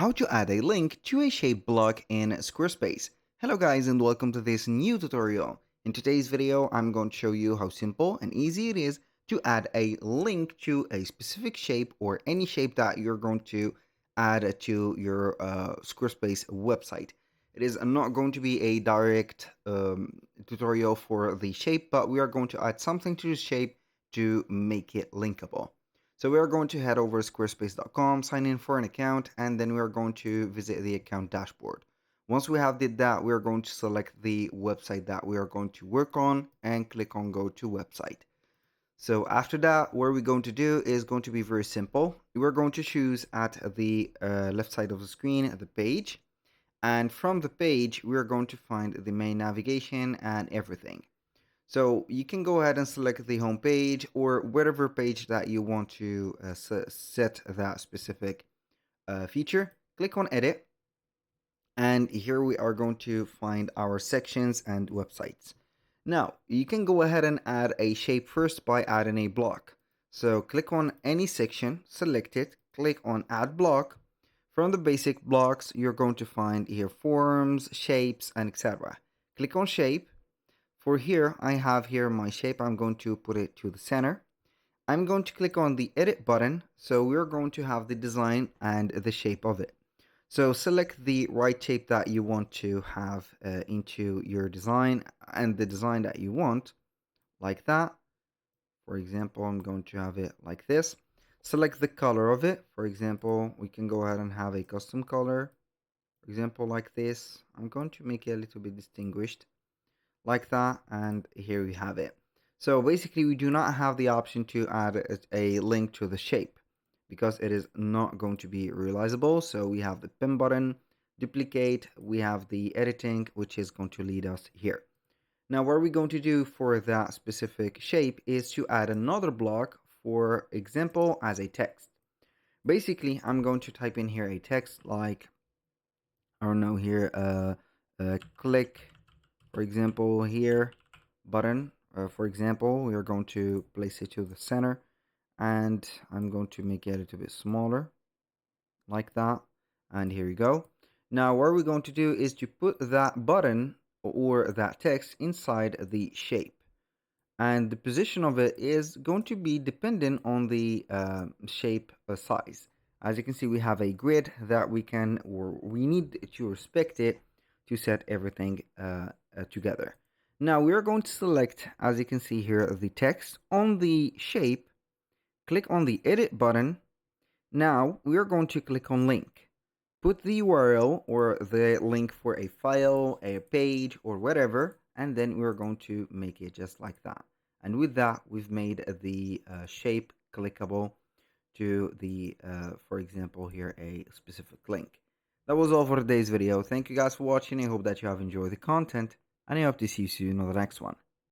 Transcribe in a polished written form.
how to add a link to a shape block in Squarespace. Hello guys and welcome to this new tutorial. In today's video, I'm going to show you how simple and easy it is to add a link to a specific shape or any shape that you're going to add to your Squarespace website. It is not going to be a direct tutorial for the shape, but we are going to add something to the shape to make it linkable. So we are going to head over to squarespace.com, sign in for an account, and then we are going to visit the account dashboard. Once we have did that, we are going to select the website that we are going to work on and click on go to website. So after that, what we're going to do is going to be very simple. We're going to choose at the left side of the screen the page. And from the page, we're going to find the main navigation and everything. So you can go ahead and select the home page or whatever page that you want to set that specific feature. Click on edit. And here we are going to find our sections and websites. Now, you can go ahead and add a shape first by adding a block. So click on any section, select it, click on add block. From the basic blocks, you're going to find here forms, shapes, and etc. Click on shape. For here, I have here my shape. I'm going to put it to the center. I'm going to click on the edit button. So we're going to have the design and the shape of it. So select the right shape that you want to have into your design and the design that you want, like that. For example, I'm going to have it like this. Select the color of it. For example, we can go ahead and have a custom color. For example, like this. I'm going to make it a little bit distinguished, like that, and here we have it. So basically, we do not have the option to add a link to the shape because it is not going to be realizable. So we have the pin button, duplicate, we have the editing, which is going to lead us here. Now what we're going to do for that specific shape is to add another block, for example, as a text. Basically, I'm going to type in here a text like, I don't know, here, click, for example, here, button. For example, we are going to place it to the center, and I'm going to make it a little bit smaller, like that. And here we go. Now, what we're going to do is to put that button or that text inside the shape. And the position of it is going to be dependent on the shape size. As you can see, we have a grid that we can, or we need to respect it to set everything together. Now we are going to select, as you can see here, the text on the shape. Click on the edit button. Now we are going to click on link. Put the URL or the link for a file, a page, or whatever, and then we're going to make it just like that. And with that, we've made the shape clickable to the, for example, here a specific link. That was all for today's video. Thank you guys for watching. I hope that you have enjoyed the content, and I hope to see you soon on the next one.